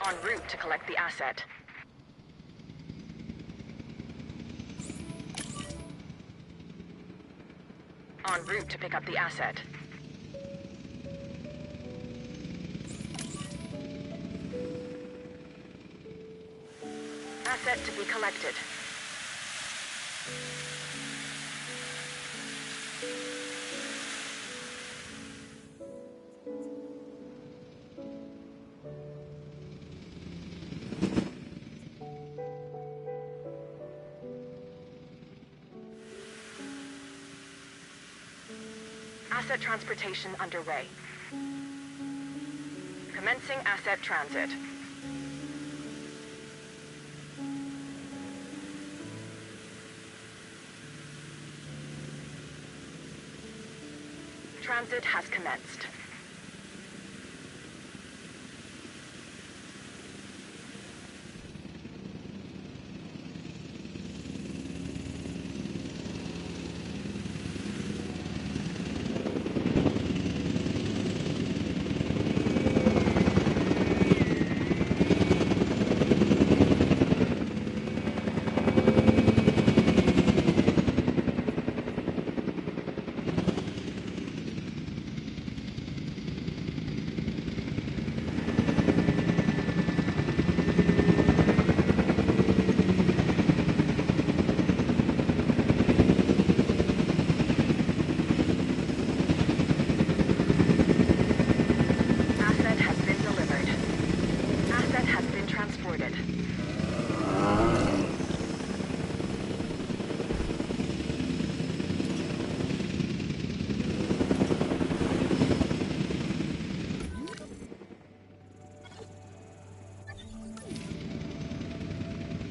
En route to collect the asset. En route to pick up the asset. Asset to be collected. Asset transportation underway. Commencing asset transit. Transit has commenced.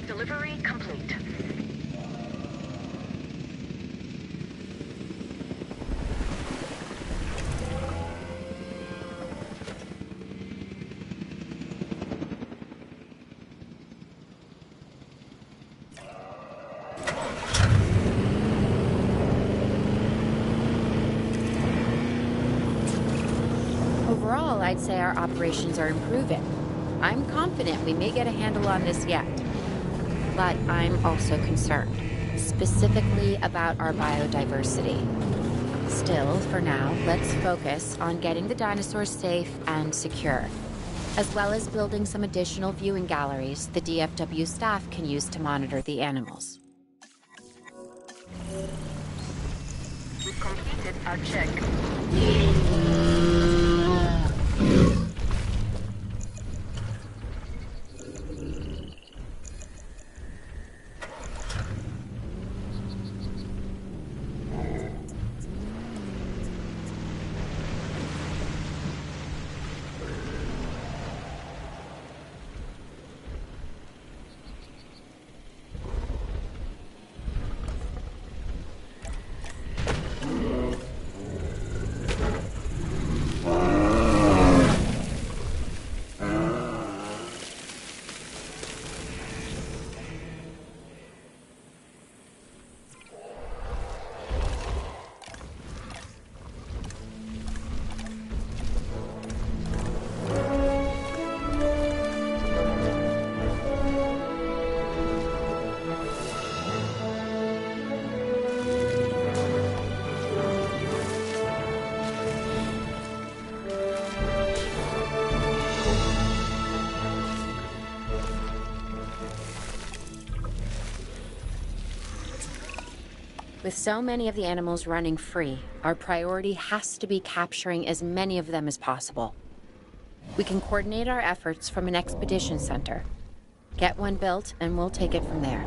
Delivery complete. Overall, I'd say our operations are improving. I'm confident we may get a handle on this yet. But I'm also concerned, specifically about our biodiversity. Still, for now, let's focus on getting the dinosaurs safe and secure, as well as building some additional viewing galleries the DFW staff can use to monitor the animals. We've completed our check. With so many of the animals running free, our priority has to be capturing as many of them as possible. We can coordinate our efforts from an expedition center. Get one built, and we'll take it from there.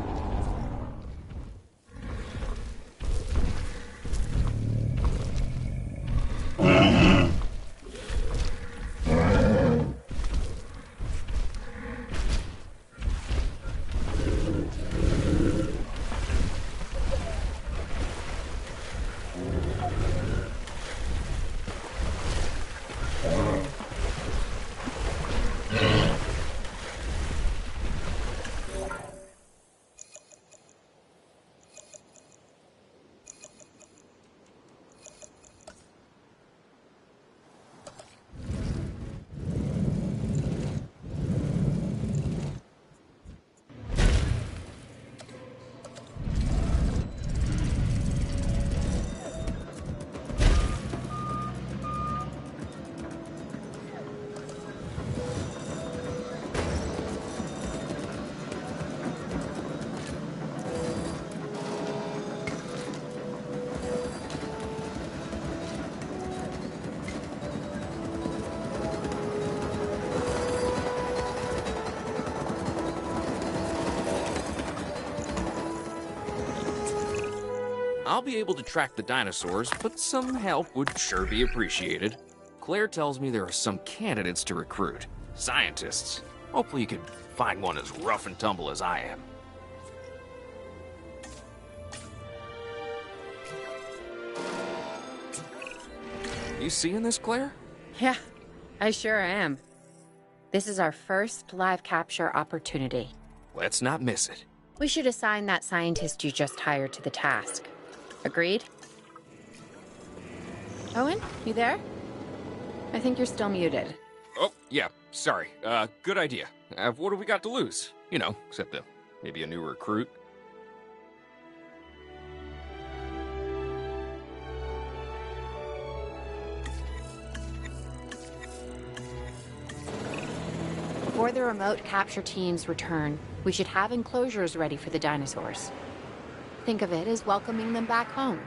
I'll be able to track the dinosaurs, but some help would sure be appreciated. Claire tells me there are some candidates to recruit. Scientists. Hopefully you can find one as rough and tumble as I am. You seeing this, Claire? Yeah, I sure am. This is our first live capture opportunity. Let's not miss it. We should assign that scientist you just hired to the task. Agreed? Owen, you there? I think you're still muted. Oh, yeah, sorry. Good idea. What do we got to lose? You know, except maybe a new recruit. Before the remote capture teams return, we should have enclosures ready for the dinosaurs. Think of it as welcoming them back home.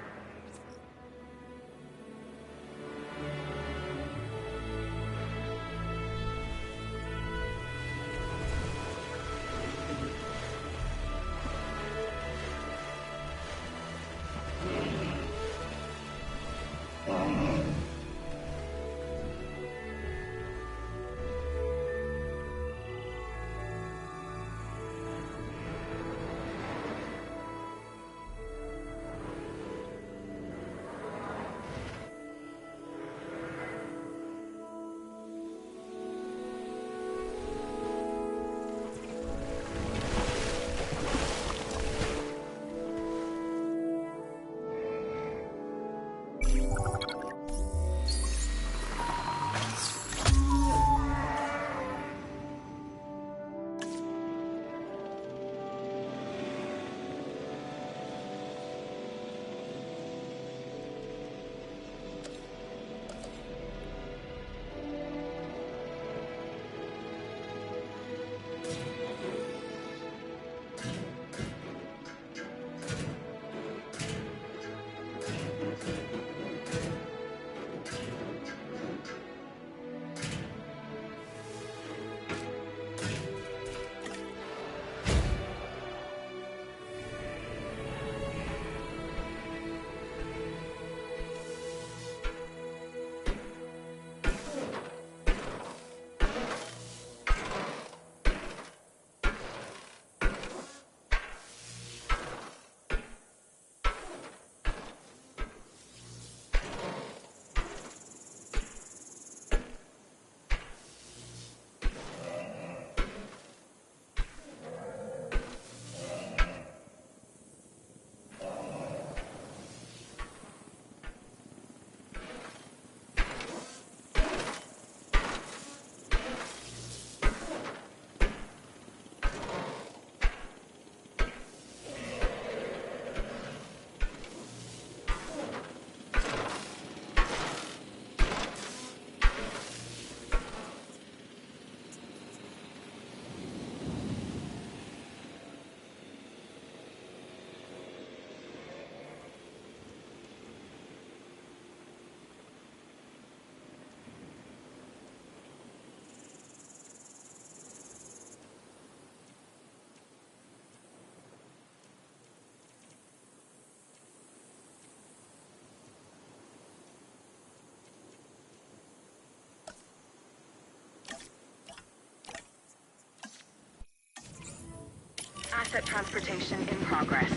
Asset transportation in progress.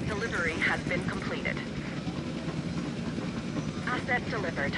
Delivery has been completed. Asset delivered.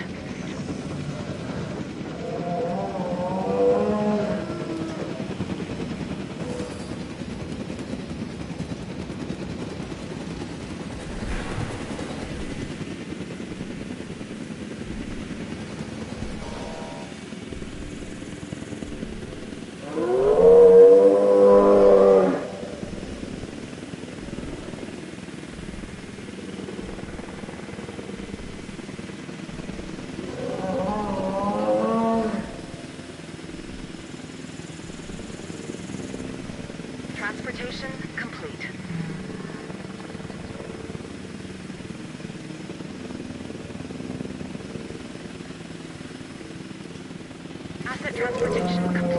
Asset transportation complete.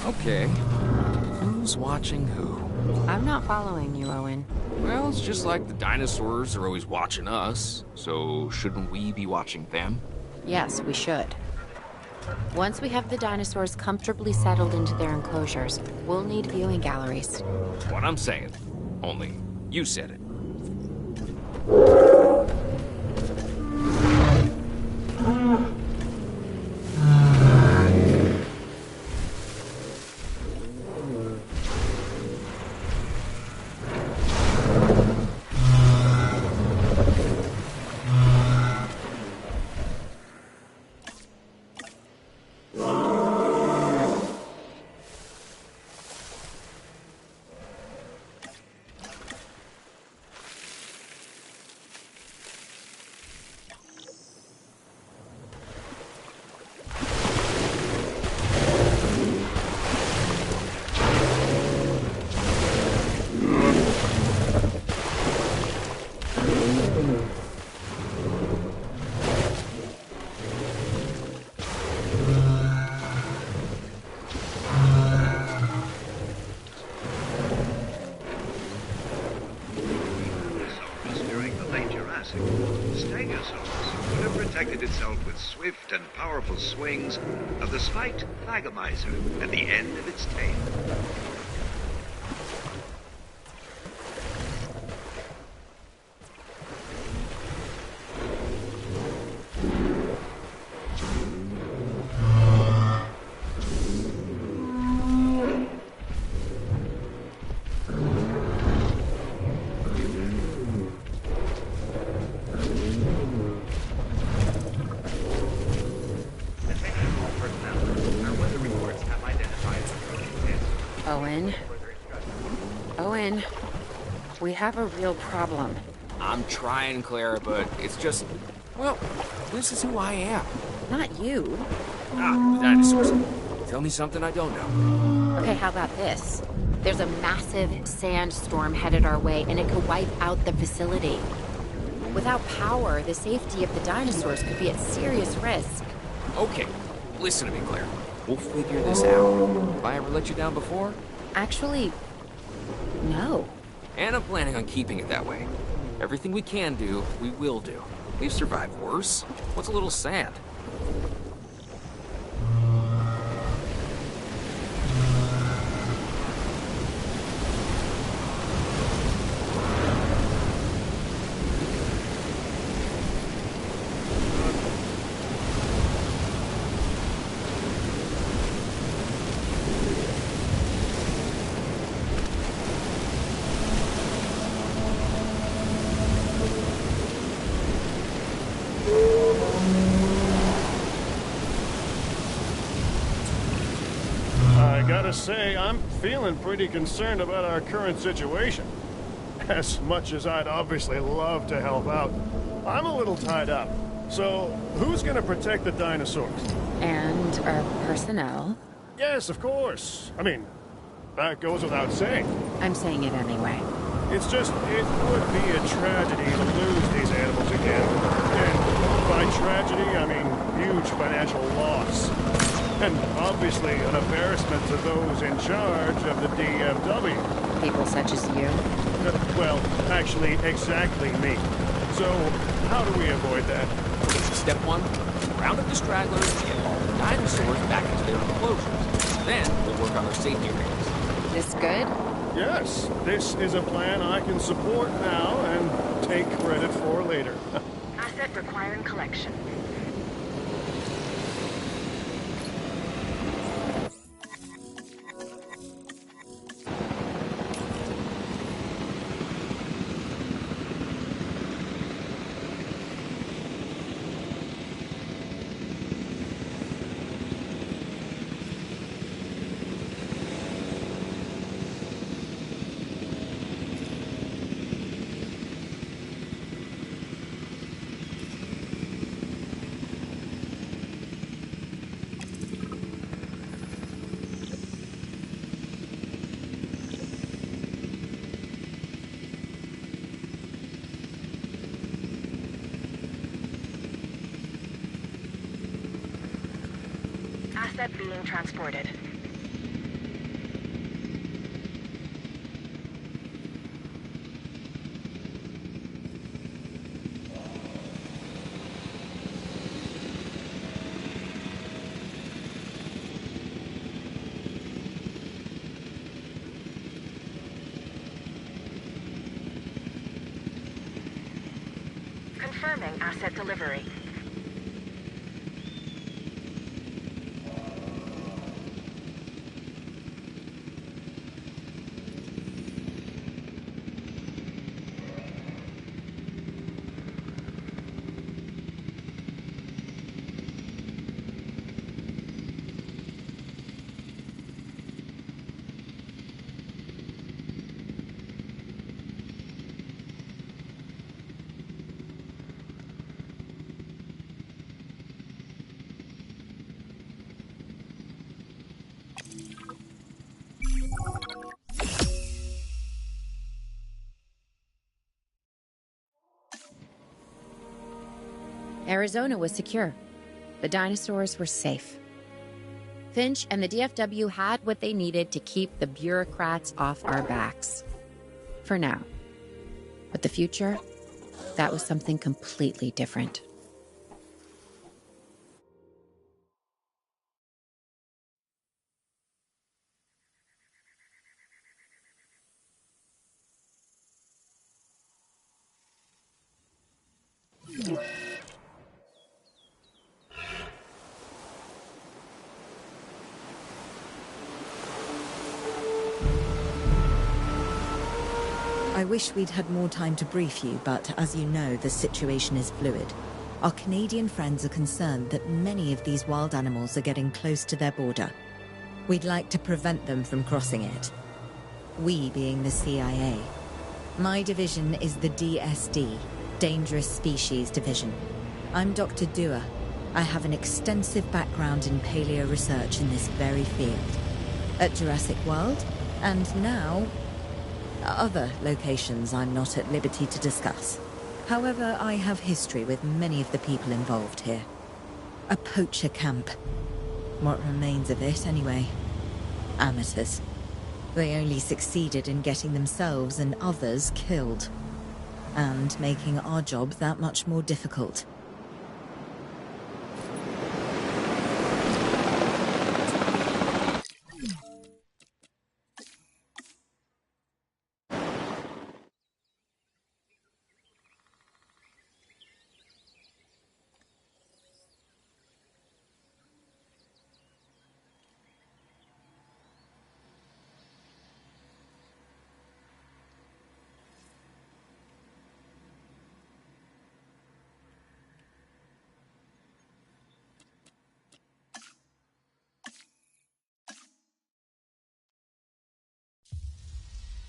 Okay. Who's watching who? I'm not following you, Owen. Well, it's just like the dinosaurs are always watching us, so shouldn't we be watching them? Yes, we should. Once we have the dinosaurs comfortably settled into their enclosures, we'll need viewing galleries. What I'm saying. Only, you said it. During the late Jurassic, Stegosaurus would have protected itself with swift and powerful swings of the spiked Thagomizer at the end of its tail. Owen, we have a real problem. I'm trying, Claire, but it's just... Well, this is who I am. Not you. Ah, the dinosaurs. Tell me something I don't know. Okay, how about this? There's a massive sandstorm headed our way, and it could wipe out the facility. Without power, the safety of the dinosaurs could be at serious risk. Okay, listen to me, Claire. We'll figure this out. Have I ever let you down before? Actually, no. And I'm planning on keeping it that way. Everything we can do, we will do. We've survived worse. What's a little sand? Gotta say, I'm feeling pretty concerned about our current situation. As much as I'd obviously love to help out, I'm a little tied up. So, who's gonna protect the dinosaurs? And our personnel. Yes, of course. I mean, that goes without saying. I'm saying it anyway. It's just, it would be a tragedy to lose these animals again. And by tragedy, I mean huge financial loss. And obviously an embarrassment to those in charge of the DFW. People such as you? Well, actually, exactly me. So, how do we avoid that? Step one, round up the stragglers and get all the dinosaurs back into their enclosures. Then we'll work on our safety rings. This good? Yes, this is a plan I can support now and take credit for later. Asset requiring collection. Asset being transported. Confirming asset delivery. Arizona was secure. The dinosaurs were safe. Finch and the DFW had what they needed to keep the bureaucrats off our backs. For now. But the future, that was something completely different. I wish we'd had more time to brief you, but as you know, the situation is fluid. Our Canadian friends are concerned that many of these wild animals are getting close to their border. We'd like to prevent them from crossing it. We being the CIA. My division is the DSD, Dangerous Species Division. I'm Dr. Dua. I have an extensive background in paleo research in this very field. At Jurassic World, and now other locations I'm not at liberty to discuss. However, I have history with many of the people involved here. A poacher camp. What remains of it, anyway. Amateurs. They only succeeded in getting themselves and others killed. And making our job that much more difficult.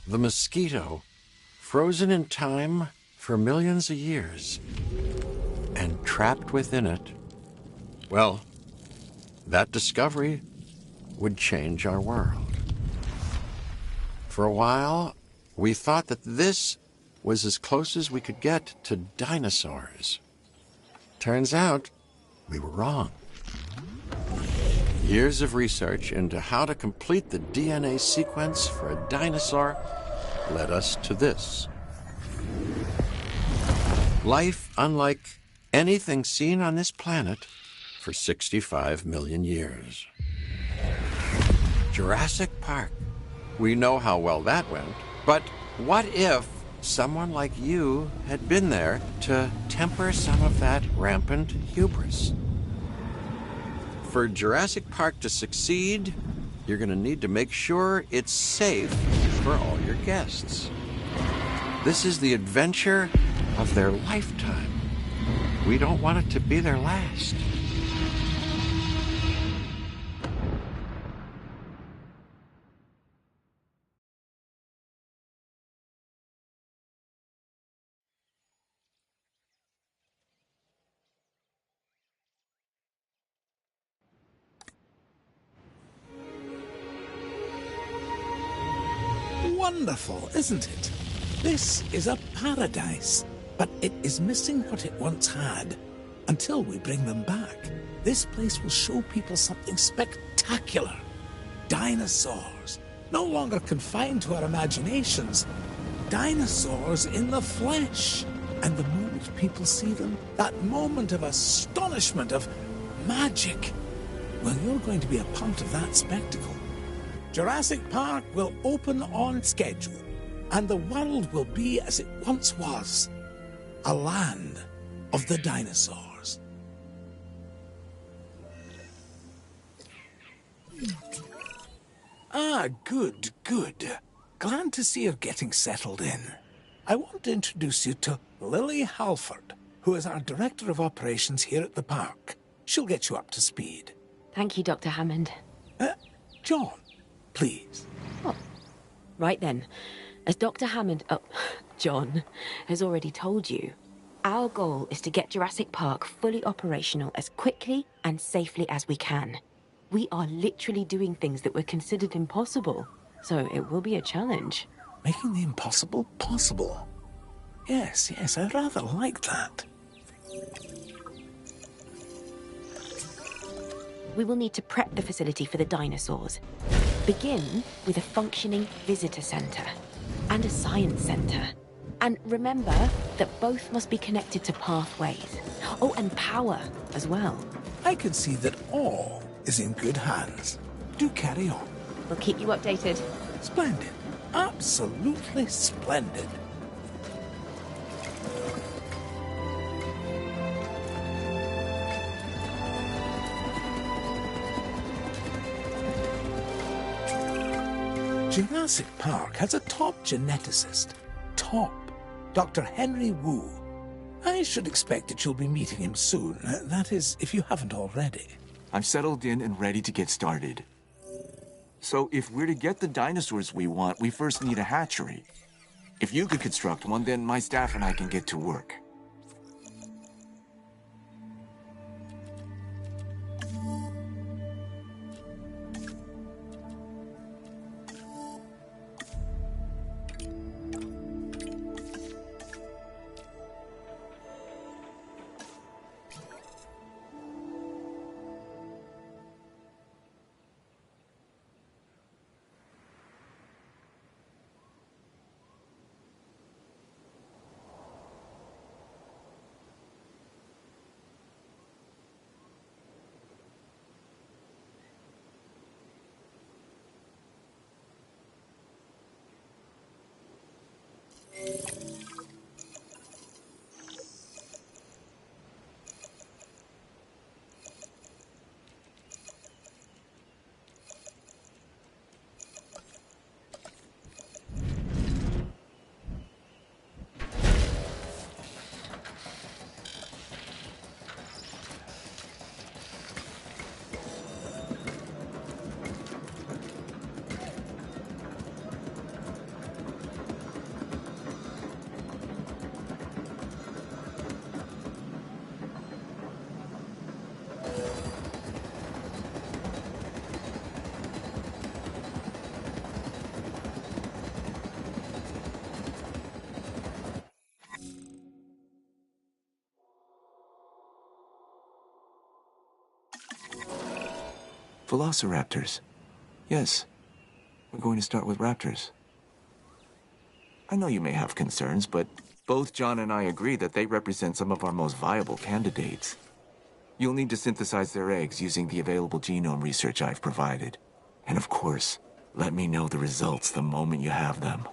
The mosquito, frozen in time for millions of years, and trapped within it. Well, that discovery would change our world. For a while, we thought that this was as close as we could get to dinosaurs. Turns out, we were wrong. Years of research into how to complete the DNA sequence for a dinosaur led us to this. Life unlike anything seen on this planet for 65 million years. Jurassic Park. We know how well that went, but what if someone like you had been there to temper some of that rampant hubris? For Jurassic Park to succeed, you're going to need to make sure it's safe for all your guests. This is the adventure of their lifetime. We don't want it to be their last. Wonderful, isn't it? This is a paradise, but it is missing what it once had. Until we bring them back, this place will show people something spectacular. Dinosaurs, no longer confined to our imaginations. Dinosaurs in the flesh. And the moment people see them, that moment of astonishment, of magic, well, you're going to be a part of that spectacle. Jurassic Park will open on schedule, and the world will be as it once was, a land of the dinosaurs. Ah, good, good. Glad to see you're getting settled in. I want to introduce you to Lily Halford, who is our Director of Operations here at the park. She'll get you up to speed. Thank you, Dr. Hammond. John, please. Oh, right then. As Dr. Hammond, John, has already told you, our goal is to get Jurassic Park fully operational as quickly and safely as we can. We are literally doing things that were considered impossible, so it will be a challenge. Making the impossible possible. Yes, I rather like that. We will need to prep the facility for the dinosaurs. Begin with a functioning visitor center and a science center. And remember that both must be connected to pathways. Oh, and power as well. I can see that all is in good hands. Do carry on. We'll keep you updated. Splendid. Absolutely splendid. Jurassic Park has a top geneticist. Top. Dr. Henry Wu. I should expect that you'll be meeting him soon. That is, if you haven't already. I'm settled in and ready to get started. So if we're to get the dinosaurs we want, we first need a hatchery. If you could construct one, then my staff and I can get to work. Velociraptors. Yes, we're going to start with raptors. I know you may have concerns, but both John and I agree that they represent some of our most viable candidates. You'll need to synthesize their eggs using the available genome research I've provided. And of course, let me know the results the moment you have them.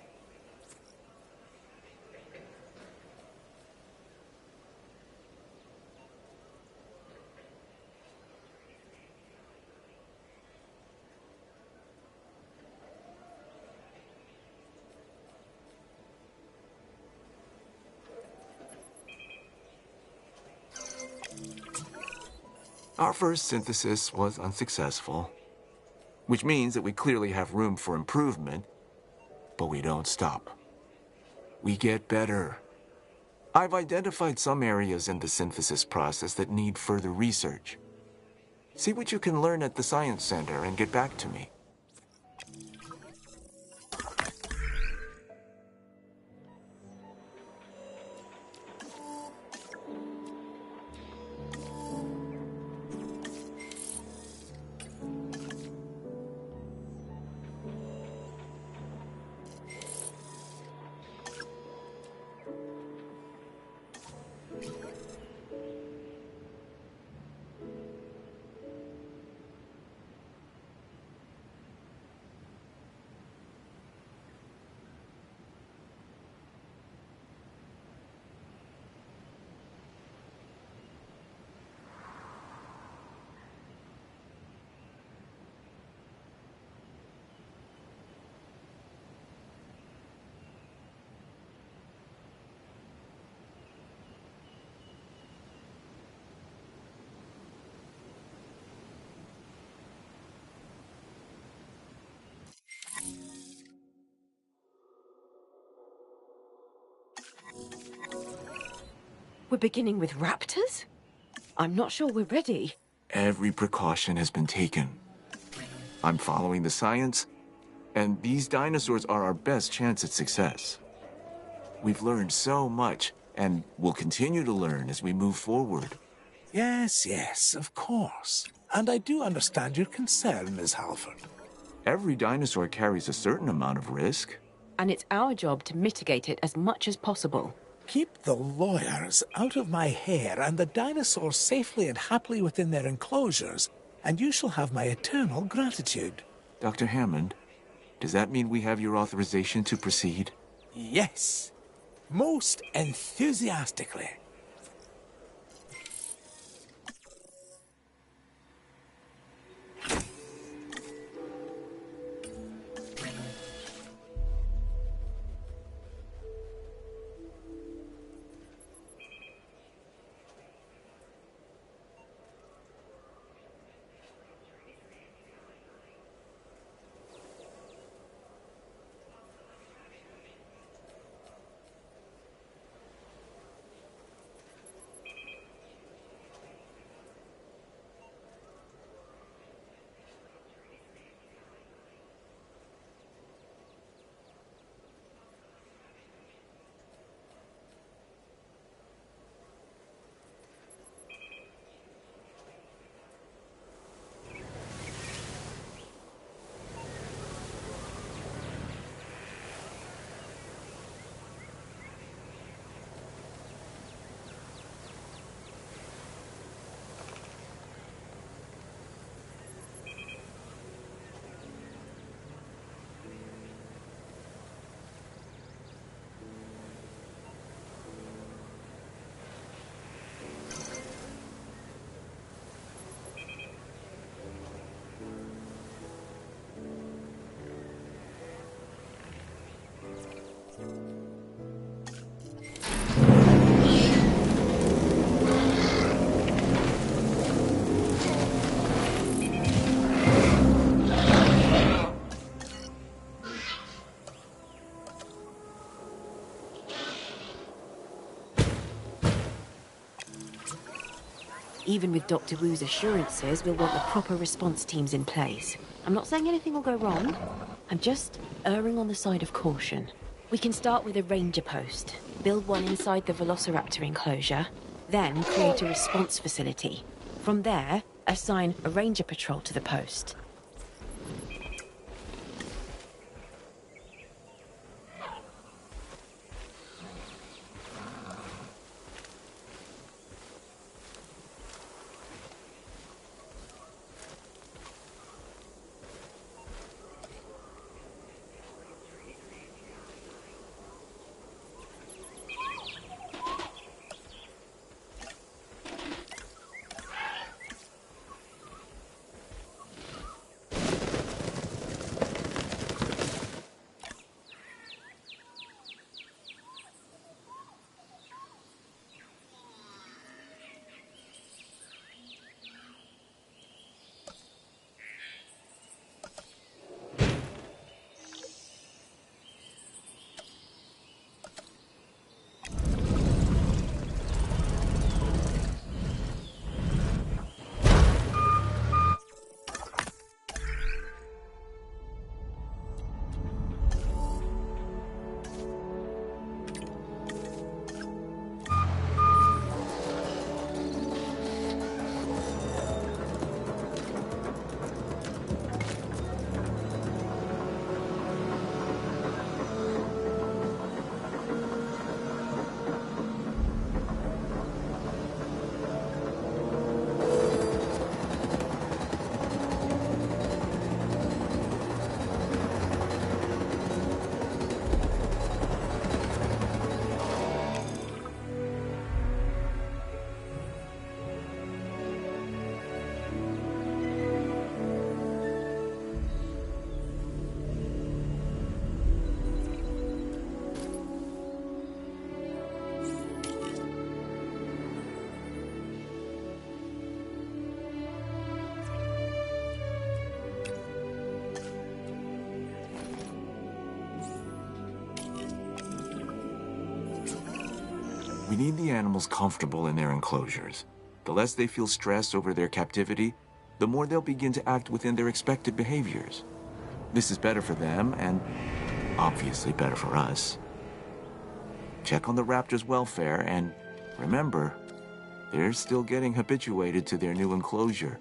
Our first synthesis was unsuccessful, which means that we clearly have room for improvement, but we don't stop. We get better. I've identified some areas in the synthesis process that need further research. See what you can learn at the Science Center and get back to me. We're beginning with raptors? I'm not sure we're ready. Every precaution has been taken. I'm following the science, and these dinosaurs are our best chance at success. We've learned so much, and we'll continue to learn as we move forward. Yes, yes, of course. And I do understand your concern, Miss Halford. Every dinosaur carries a certain amount of risk. And it's our job to mitigate it as much as possible. Keep the lawyers out of my hair and the dinosaurs safely and happily within their enclosures, and you shall have my eternal gratitude. Dr. Hammond, does that mean we have your authorization to proceed? Yes, most enthusiastically. Even with Dr. Wu's assurances, we'll want the proper response teams in place. I'm not saying anything will go wrong. I'm just erring on the side of caution. We can start with a ranger post, build one inside the Velociraptor enclosure, then create a response facility. From there, assign a ranger patrol to the post. We need the animals comfortable in their enclosures. The less they feel stress over their captivity, the more they'll begin to act within their expected behaviors. This is better for them and obviously better for us. Check on the raptors' welfare and remember, they're still getting habituated to their new enclosure.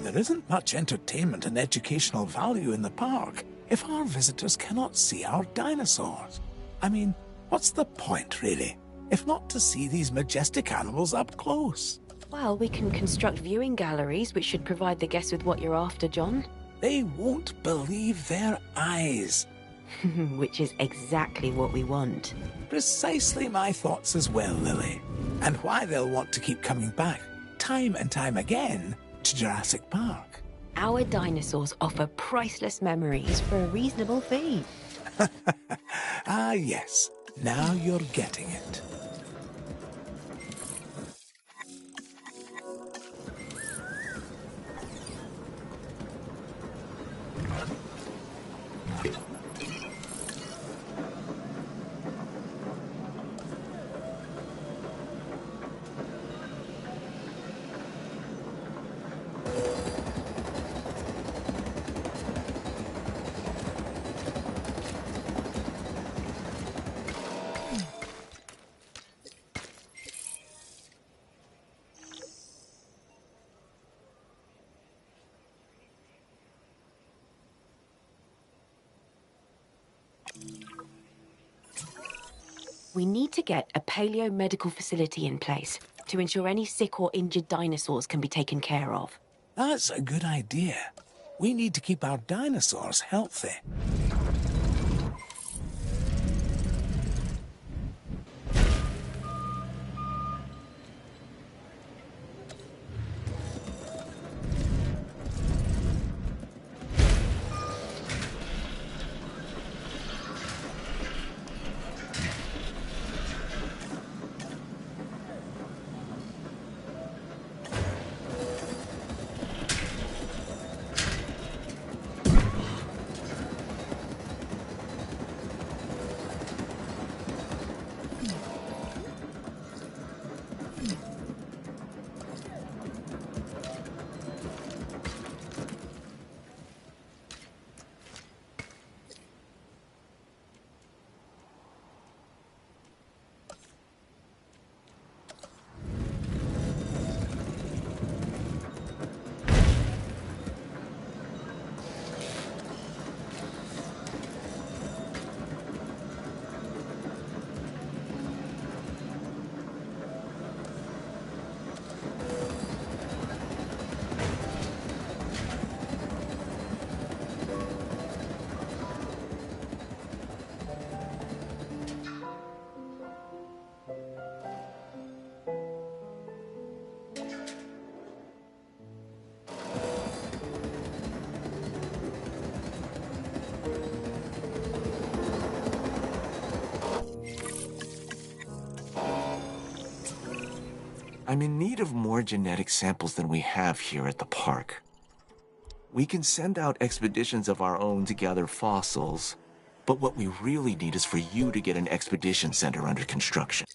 There isn't much entertainment and educational value in the park if our visitors cannot see our dinosaurs. I mean, what's the point, really, if not to see these majestic animals up close? Well, we can construct viewing galleries, which should provide the guests with what you're after, John. They won't believe their eyes. Which is exactly what we want. Precisely my thoughts as well, Lily. And why they'll want to keep coming back, time and time again, to Jurassic Park. Our dinosaurs offer priceless memories for a reasonable fee. Ah, yes. Now you're getting it. We need to get a paleo-medical facility in place to ensure any sick or injured dinosaurs can be taken care of. That's a good idea. We need to keep our dinosaurs healthy. I'm in need of more genetic samples than we have here at the park. We can send out expeditions of our own to gather fossils, but what we really need is for you to get an expedition center under construction.